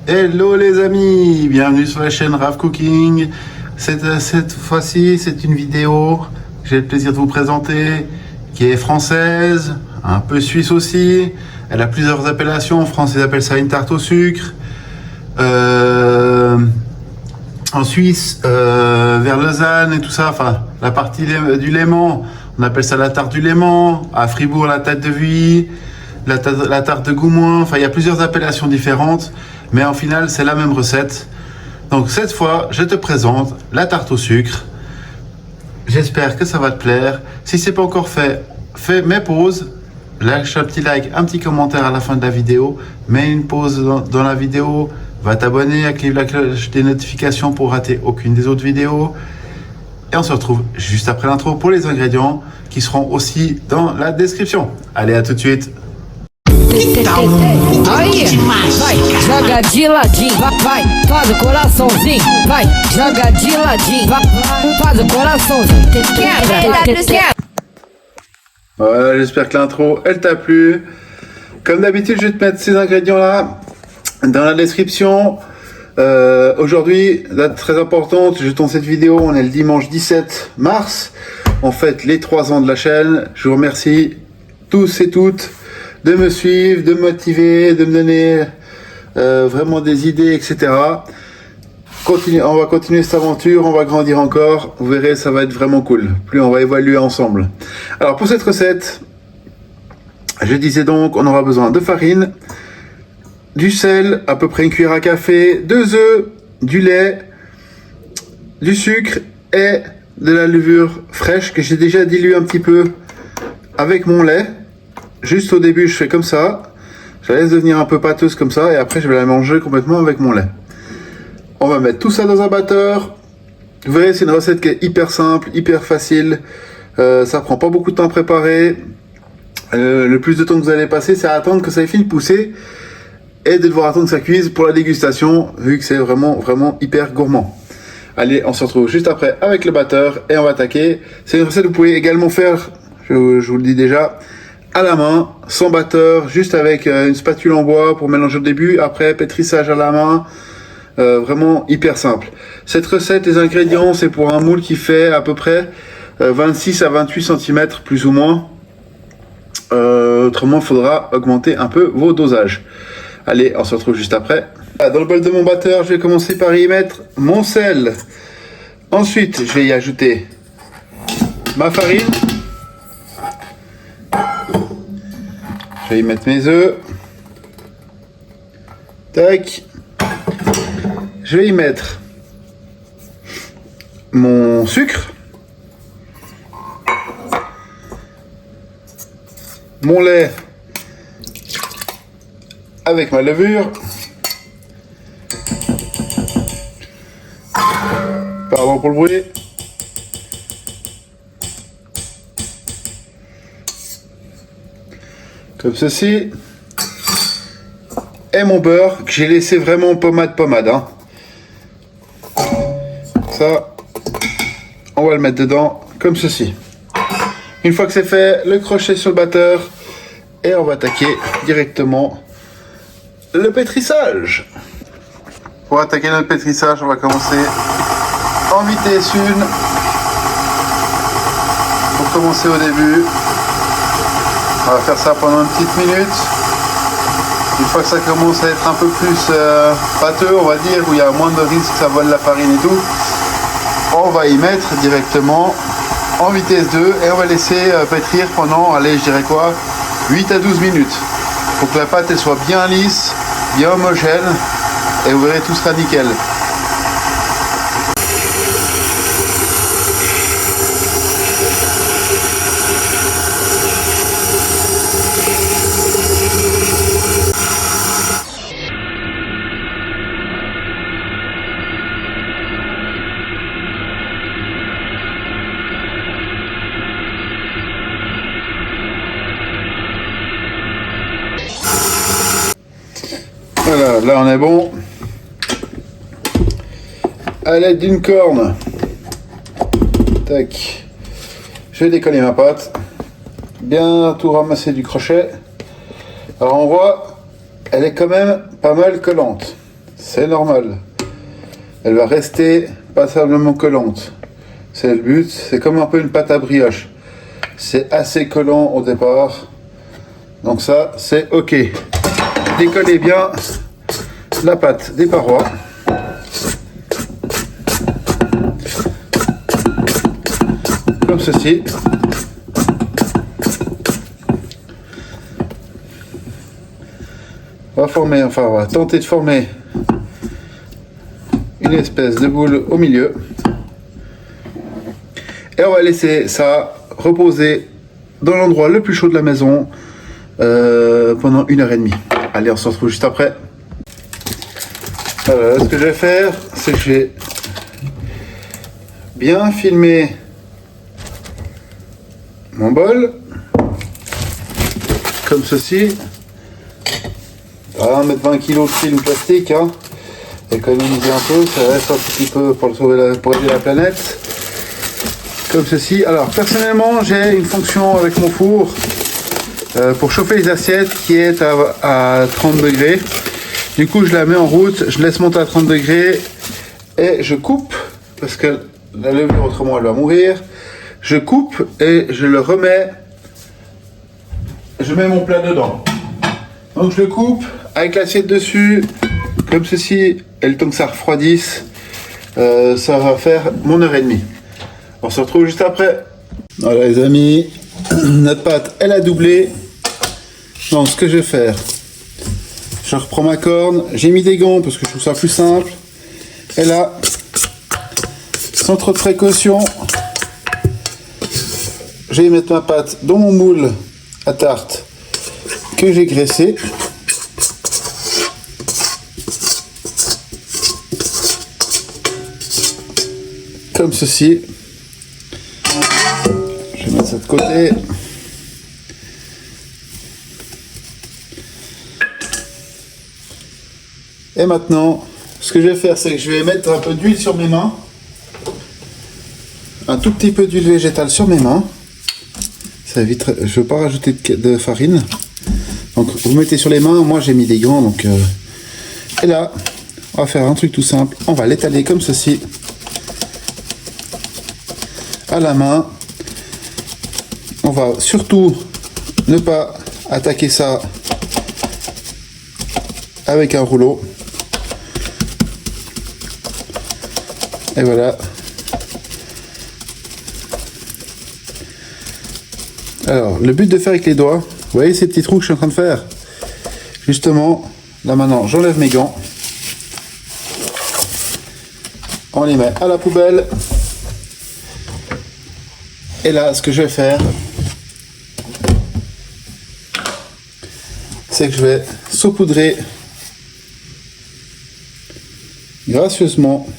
Hello les amis, bienvenue sur la chaîne Rav Cooking. Cette fois-ci, c'est une vidéo que j'ai le plaisir de vous présenter, qui est française, un peu suisse aussi. Elle a plusieurs appellations. En France, ils appellent ça une tarte au sucre. En Suisse, vers Lausanne et tout ça, enfin la partie du Léman, on appelle ça la tarte du Léman. À Fribourg, la tarte de Vuilly, la tarte de Goumoin. Enfin, il y a plusieurs appellations différentes, mais en final, c'est la même recette. Donc cette fois, je te présente la tarte au sucre. J'espère que ça va te plaire. Si c'est pas encore fait, fais mes pauses. Lâche un petit like, un petit commentaire à la fin de la vidéo. Mets une pause dans la vidéo. Va t'abonner, active la cloche des notifications pour rater aucune des autres vidéos. Et on se retrouve juste après l'intro pour les ingrédients qui seront aussi dans la description. Allez, à tout de suite. Aí, vai, joga de ladinho, vai, faz o coraçãozinho, vai, joga de ladinho, vai, faz o coraçãozinho, quebra. Voilà, j'espère que l'intro, elle t'a plu. Comme d'habitude, je vais te mettre ces ingrédients-là dans la description. Aujourd'hui, date très importante, je tourne cette vidéo, on est le dimanche 17 mars. On fête les 3 ans de la chaîne. Je vous remercie tous et toutes de me suivre, de me motiver, de me donner vraiment des idées, etc. On va continuer cette aventure, on va grandir encore. Vous verrez, ça va être vraiment cool. Plus on va évoluer ensemble. Alors pour cette recette, je disais donc, on aura besoin de farine, du sel, à peu près une cuillère à café, 2 œufs, du lait, du sucre et de la levure fraîche que j'ai déjà dilué un petit peu avec mon lait. Juste au début, je fais comme ça. Je la laisse devenir un peu pâteuse comme ça et après, je vais la manger complètement avec mon lait. On va mettre tout ça dans un batteur. Vous verrez, c'est une recette qui est hyper simple, hyper facile. Ça prend pas beaucoup de temps à préparer. Le plus de temps que vous allez passer, c'est à attendre que ça ait fini de pousser et de devoir attendre que ça cuise pour la dégustation, vu que c'est vraiment, vraiment hyper gourmand. Allez, on se retrouve juste après avec le batteur et on va attaquer. C'est une recette que vous pouvez également faire, je vous le dis déjà, à la main, sans batteur, juste avec une spatule en bois pour mélanger au début, après pétrissage à la main, vraiment hyper simple. Cette recette, les ingrédients, c'est pour un moule qui fait à peu près 26 à 28 cm plus ou moins. Autrement, il faudra augmenter un peu vos dosages. Allez, on se retrouve juste après. Dans le bol de mon batteur, je vais commencer par y mettre mon sel. Ensuite, je vais y ajouter ma farine. Je vais y mettre mes œufs. Tac. Je vais y mettre mon sucre. Mon lait avec ma levure. Pardon pour le bruit. Comme ceci. Et mon beurre que j'ai laissé vraiment pommade. Hein. Ça, on va le mettre dedans comme ceci. Une fois que c'est fait, le crochet sur le batteur et on va attaquer directement le pétrissage. Pour attaquer notre pétrissage, on va commencer en vitesse 1. Pour commencer au début, on va faire ça pendant une petite minute. Une fois que ça commence à être un peu plus pâteux, on va dire, où il y a moins de risque que ça vole la farine et tout, on va y mettre directement en vitesse 2 et on va laisser pétrir pendant, allez, je dirais quoi, 8 à 12 minutes. Pour que la pâte elle soit bien lisse, bien homogène et vous verrez, tout sera nickel. Voilà, là on est bon. À l'aide d'une corne, tac, je vais décoller ma pâte, bien tout ramasser du crochet. Alors on voit, elle est quand même pas mal collante. c'est normal. Elle va rester passablement collante. C'est le but, c'est comme un peu une pâte à brioche. C'est assez collant au départ. Donc ça, c'est ok. Décollez bien la pâte des parois. Comme ceci. On va former, enfin on va tenter de former une espèce de boule au milieu. Et on va laisser ça reposer dans l'endroit le plus chaud de la maison pendant 1h30. Allez, on se retrouve juste après. Alors, ce que je vais faire, c'est que je vais bien filmer mon bol, comme ceci. On va mettre 20 kg de film plastique, hein. Économiser un peu, ça reste un petit peu pour aider la planète. Comme ceci. Alors personnellement, j'ai une fonction avec mon four pour chauffer les assiettes qui est à 30 degrés. Du coup, je la mets en route, je laisse monter à 30 degrés et je coupe parce que la levure autrement elle va mourir. Je coupe et je le remets. Je mets mon plat dedans. Donc je le coupe avec l'assiette dessus, comme ceci, et le temps que ça refroidisse, ça va faire mon 1h30. On se retrouve juste après. Voilà les amis, notre pâte elle a doublé. Donc ce que je vais faire, je reprends ma corne, j'ai mis des gants parce que je trouve ça plus simple. Et là, sans trop de précaution, je vais mettre ma pâte dans mon moule à tarte que j'ai graissé. Comme ceci. Je vais mettre ça de côté. Et maintenant, ce que je vais faire, c'est que je vais mettre un peu d'huile sur mes mains. Un tout petit peu d'huile végétale sur mes mains. Ça évite, je ne veux pas rajouter de farine. Donc vous mettez sur les mains, moi j'ai mis des gants. Donc, et là, on va faire un truc tout simple. On va l'étaler comme ceci. À la main. On va surtout ne pas attaquer ça avec un rouleau. Et voilà. Alors, le but de faire avec les doigts, vous voyez ces petits trous que je suis en train de faire? Justement, là maintenant, j'enlève mes gants. On les met à la poubelle. Et là, ce que je vais faire, c'est que je vais saupoudrer gracieusement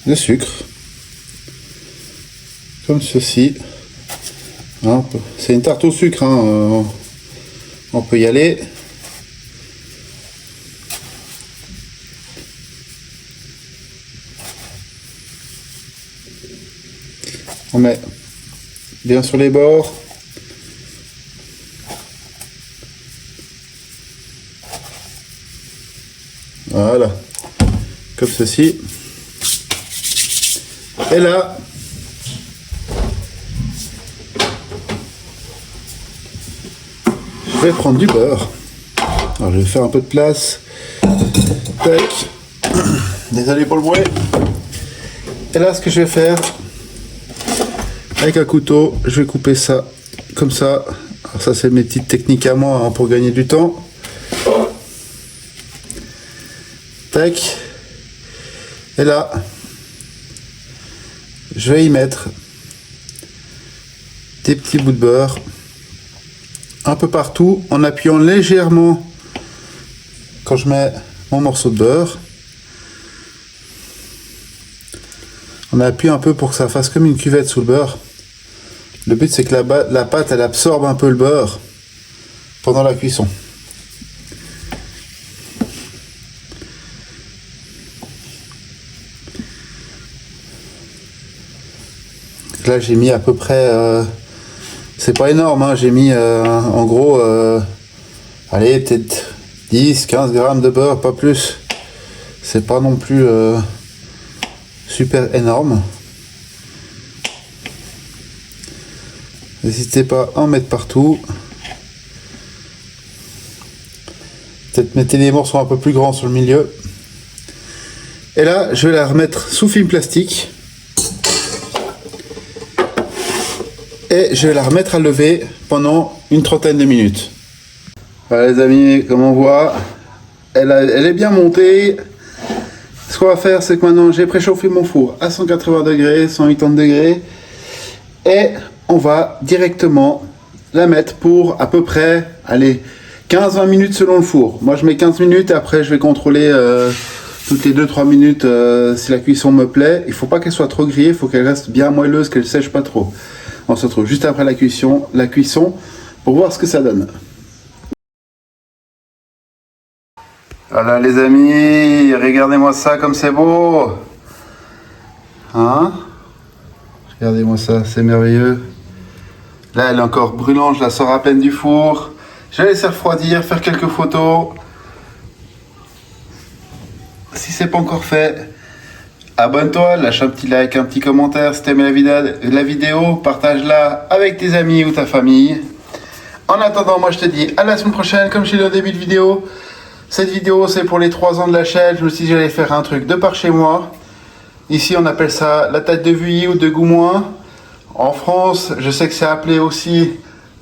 de sucre, comme ceci. Hein, c'est une tarte au sucre, hein, on peut y aller. On met bien sur les bords. Voilà, comme ceci. Et là, je vais prendre du beurre. Alors je vais faire un peu de place. Tac. Désolé pour le bruit. Et là, ce que je vais faire, avec un couteau, je vais couper ça comme ça. Alors ça, c'est mes petites techniques à moi, hein, pour gagner du temps. Tac. Et là, je vais y mettre des petits bouts de beurre un peu partout en appuyant légèrement quand je mets mon morceau de beurre. On appuie un peu pour que ça fasse comme une cuvette sous le beurre. Le but, c'est que la pâte elle absorbe un peu le beurre pendant la cuisson. Là, j'ai mis à peu près, c'est pas énorme, hein, j'ai mis en gros, allez, peut-être 10, 15 grammes de beurre, pas plus. C'est pas non plus super énorme. N'hésitez pas à en mettre partout. Peut-être mettez les morceaux un peu plus grands sur le milieu. Et là, je vais la remettre sous film plastique. Et je vais la remettre à lever pendant une trentaine de minutes. Voilà les amis, comme on voit, elle est bien montée. Ce qu'on va faire, c'est que maintenant j'ai préchauffé mon four à 180 degrés, 180 degrés. Et on va directement la mettre pour à peu près, allez, 15-20 minutes selon le four. Moi je mets 15 minutes et après je vais contrôler toutes les 2-3 minutes si la cuisson me plaît. Il ne faut pas qu'elle soit trop grillée, il faut qu'elle reste bien moelleuse, qu'elle ne sèche pas trop. On se retrouve juste après la cuisson pour voir ce que ça donne. Voilà les amis, regardez-moi ça comme c'est beau. Hein? Regardez-moi ça, c'est merveilleux. Là elle est encore brûlante, je la sors à peine du four. Je vais laisser refroidir, faire quelques photos. Si c'est pas encore fait, abonne-toi, lâche un petit like, un petit commentaire si t'aimes la vidéo, partage-la avec tes amis ou ta famille. En attendant, moi je te dis à la semaine prochaine, comme je l'ai dit au début de vidéo. Cette vidéo c'est pour les 3 ans de la chaîne, je me suis dit j'allais faire un truc de par chez moi. Ici on appelle ça la tête de Vuilly ou de Goumoin. En France, je sais que c'est appelé aussi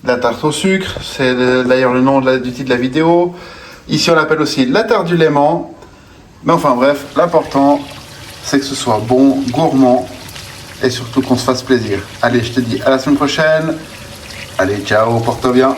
la tarte au sucre, c'est d'ailleurs le nom du titre de la vidéo. Ici on l'appelle aussi la tarte du Léman. Mais enfin bref, l'important c'est que ce soit bon, gourmand et surtout qu'on se fasse plaisir. Allez, je te dis à la semaine prochaine. Allez, ciao, porte-toi bien.